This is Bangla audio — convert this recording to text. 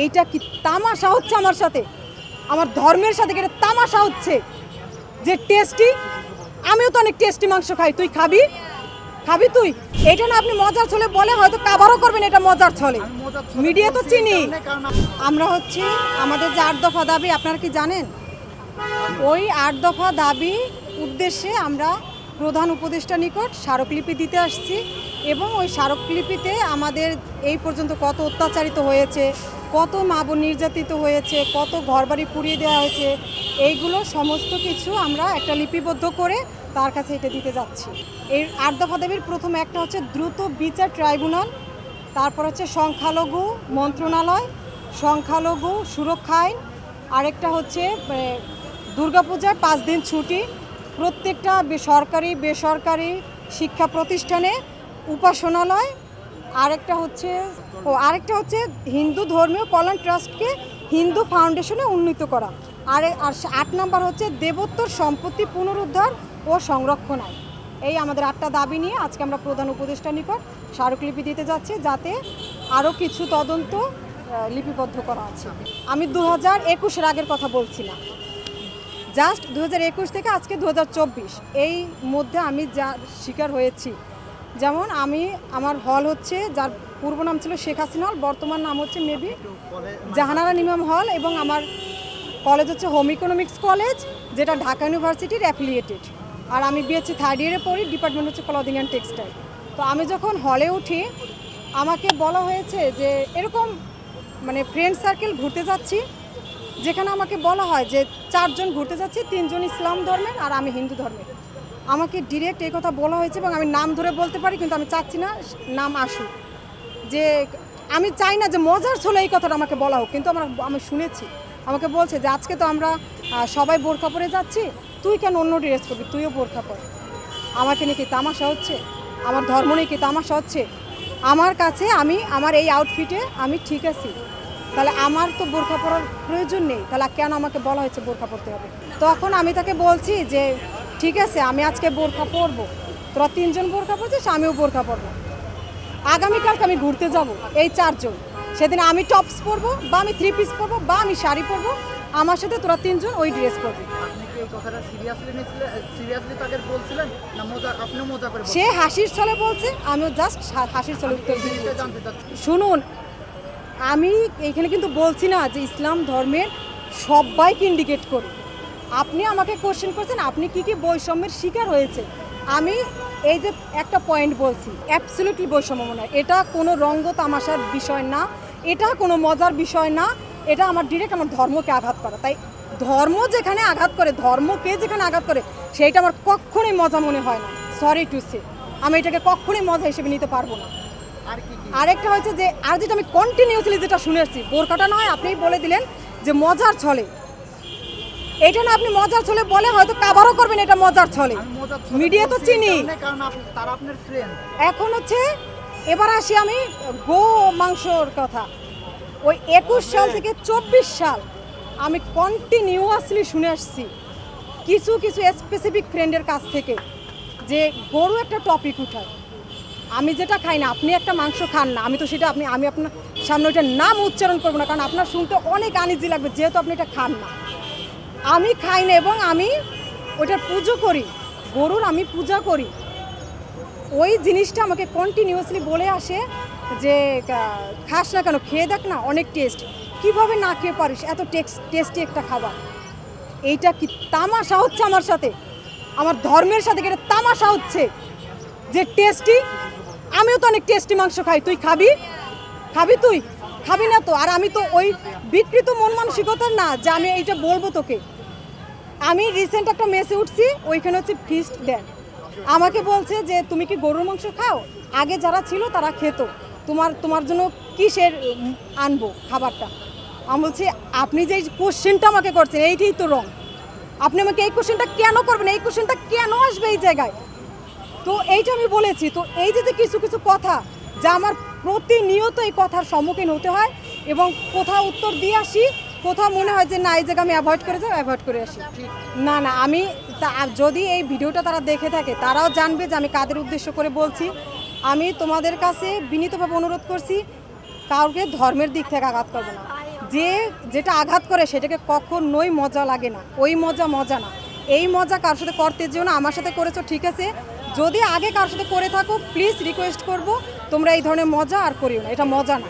এইটা কি তামাশা হচ্ছে আমার সাথে, আমার ধর্মের সাথে এটা তামাশা হচ্ছে যে টেস্টি। আমিও তো অনেক টেস্টি মাংস খাই, তুই খাবি খাবি তুই? এটা না আপনি মজার ছলে বলে হয়তো কাবারও করবেন, এটা মজার ছলে মিডিয়া তো চিনি আমরা। হচ্ছে আমাদের যে 8 দফা দাবি আপনারা কি জানেন? ওই 8 দফা দাবি উদ্দেশ্যে আমরা প্রধান উপদেষ্টার নিকট স্মারকলিপি দিতে আসছি এবং ওই স্মারকলিপিতে আমাদের এই পর্যন্ত কত অত্যাচারিত হয়েছে, কত মা বোন নির্যাতিত হয়েছে, কত ঘরবাড়ি পুড়িয়ে দেওয়া হয়েছে, এইগুলো সমস্ত কিছু আমরা একটা লিপিবদ্ধ করে তার কাছে এটা দিতে যাচ্ছি। এই 8 দফা দাবির প্রথম একটা হচ্ছে দ্রুত বিচার ট্রাইব্যুনাল, তারপর হচ্ছে সংখ্যালঘু মন্ত্রণালয়, সংখ্যালঘু সুরক্ষা আইন, আরেকটা হচ্ছে দুর্গাপূজার 5 দিন ছুটি, প্রত্যেকটা সরকারি বেসরকারি শিক্ষা প্রতিষ্ঠানে উপাসনালয়, আরেকটা হচ্ছে হিন্দু ধর্মীয় কল্যাণ ট্রাস্টকে হিন্দু ফাউন্ডেশনে উন্নীত করা, আর 8 নম্বর হচ্ছে দেবোত্তর সম্পত্তি পুনরুদ্ধার ও সংরক্ষণ আইন। এই আমাদের 8টা দাবি নিয়ে আজকে আমরা প্রধান উপদেষ্টার নিকট স্মারকলিপি দিতে যাচ্ছি, যাতে আরও কিছু তদন্ত লিপিবদ্ধ করা আছে। আমি 2021-এর আগের কথা বলছি না, জাস্ট 2021 থেকে আজকে 2024 এই মধ্যে আমি যা শিকার হয়েছি। যেমন আমার হল হচ্ছে, যার পূর্ব নাম ছিল শেখ হাসিনা হল, বর্তমান নাম হচ্ছে মেবি জাহানারা নিমাম হল, এবং আমার কলেজ হচ্ছে হোম ইকোনমিক্স কলেজ, যেটা ঢাকা ইউনিভার্সিটির অ্যাফিলিয়েটেড। আর আমি বিএসসি 3rd ইয়ারে পড়ি, ডিপার্টমেন্ট হচ্ছে ক্লদিং অ্যান্ড টেক্সটাইল। তো আমি যখন হলে উঠি আমাকে বলা হয়েছে যে এরকম মানে ফ্রেন্ড সার্কেল ঘুরতে যাচ্ছি, যেখানে আমাকে বলা হয় যে 4 জন ঘুরতে যাচ্ছি, 3 জন ইসলাম ধর্মের আর আমি হিন্দু ধর্মের। আমাকে ডিরেক্ট এই কথা বলা হয়েছে এবং আমি নাম ধরে বলতে পারি, কিন্তু আমি চাচ্ছি না নাম আসুক, যে আমি চাই না যে মজার ছলে এই কথাটা আমাকে বলা হোক, কিন্তু আমি শুনেছি। আমাকে বলছে যে আজকে তো আমরা সবাই বোরখা পরে যাচ্ছি, তুই কেন অন্য ড্রেস করবি, তুইও বোরখা পর। আমাকে নিয়ে কি তামাশা হচ্ছে? আমার ধর্ম নিয়ে কি তামাশা হচ্ছে? আমার কাছে আমার এই আউটফিটে আমি ঠিক আছি, তাহলে আমার তো বোরখা পরার প্রয়োজন নেই, তাহলে কেন আমাকে বলা হয়েছে বোরখা পরতে হবে? তখন আমি তাকে বলছি যে ঠিক আছে, আমি আজকে বোরখা পরবো, তোরা 3 জন বোরখা পরছিস, আমিও বোরখা পরবো। আগামীকালকে আমি ঘুরতে যাব, এই 4 জন, সেদিন আমি টপস পরবো বা আমি 3 পিস পরবো বা আমি শাড়ি পরবো, আমার সাথে তোরা 3 জন ওই ড্রেস পরবি। সে হাসির ছলে বলছে, আমিও জাস্ট হাসির ছলে উত্তর দিচ্ছি। শুনুন, আমি এইখানে কিন্তু বলছি না যে ইসলাম ধর্মের সবাইকে ইন্ডিকেট করি। আপনি আমাকে কোশ্চেন করছেন আপনি কি কি বৈষম্যের শিকার হয়েছে। আমি এই যে একটা পয়েন্ট বলছি, অ্যাবসলিউটলি বৈষম্য মনে হয়। এটা কোনো রঙ্গ তামাশার বিষয় না, এটা কোনো মজার বিষয় না, এটা আমার ডিরেক্ট আমার ধর্মকে আঘাত করা। তাই ধর্ম যেখানে আঘাত করে, ধর্মকে যেখানে আঘাত করে, সেইটা আমার কখনোই মজা মনে হয় না। সরি টু সে, আমি এটাকে কখনোই মজা হিসেবে নিতে পারবো না। আরেকটা হচ্ছে যে আর যেটা আমি কন্টিনিউসলি যেটা শুনেছি, বোরখাটা নয় আপনিই বলে দিলেন যে মজার ছলে, এটা না আপনি মজার ছলে বলে হয়তো কাবারও করবেন, এটা মজার ছলে মিডিয়া তো চিনি। এখন হচ্ছে এবার আসি আমি গো মাংসর কথা। ওই 21 সাল থেকে 24 সাল আমি কন্টিনিউয়াসলি শুনে আসছি কিছু কিছু স্পেসিফিক ফ্রেন্ডের কাছ থেকে যে গরু একটা টপিক উঠায়। আমি যেটা খাই না, আপনি একটা মাংস খান না, আমি তো সেটা আমি আপনার সামনে ওইটার নাম উচ্চারণ করবো না, কারণ আপনার শুনতে অনেক আনইজি লাগবে, যেহেতু আপনি এটা খান না। আমি খাই না এবং আমি ওইটার পুজো করি, গরুর আমি পূজা করি। ওই জিনিসটা আমাকে কন্টিনিউয়াসলি বলে আসে যে খাস না কেন, খেয়ে দেখ না, অনেক টেস্ট, কিভাবে না খেয়ে পারিস, এত টেস্টি একটা খাবার। এইটা কি তামাশা হচ্ছে আমার সাথে, আমার ধর্মের সাথে এটা তামাশা হচ্ছে যে টেস্টি। আমিও তো অনেক টেস্টি মাংস খাই, তুই খাবি তুই খাবি না তো? আর আমি তো ওই বিকৃত মন মানসিকতার না যে আমি এইটা বলবো তোকে। আমি রিসেন্ট একটা মেসে উঠছি, ওইখানে হচ্ছে ফিস্ট দেন, আমাকে বলছে যে তুমি কি গরুর মাংস খাও? আগে যারা ছিল তারা খেত, তোমার জন্য কিসের আনবো খাবারটা? আমি বলছি আপনি যে কোশ্চেনটা আমাকে করছেন এইটাই তো রং, আপনি আমাকে এই কোশ্চেনটা কেন করবেন, এই কোশ্চেনটা কেন আসবে এই জায়গায়? তো এইটা আমি বলেছি। তো এই যে কিছু কিছু কথা যা আমার প্রতিনিয়ত এই কথার সম্মুখীন হতে হয়, এবং কোথাও উত্তর দিয়ে আসি, কোথাও মনে হয় যে না এই জায়গা আমি অ্যাভয়েড করে আসি। না আমি যদি এই ভিডিওটা তারা দেখে থাকে তারাও জানবে যে আমি কাদের উদ্দেশ্য করে বলছি। আমি তোমাদের কাছে বিনীতভাবে অনুরোধ করছি, কাউকে ধর্মের দিক থেকে আঘাত করবে না। যে যেটা আঘাত করে সেটাকে কখনোই মজা লাগে না, ওই মজা মজা না। এই মজা কার সাথে করতে যেও না, আমার সাথে করেছো ঠিক আছে, যদি আগে কার সাথে করে থাকো প্লিজ রিকোয়েস্ট করব তোমরা এই ধরনের মজা আর করিও না, এটা মজা না।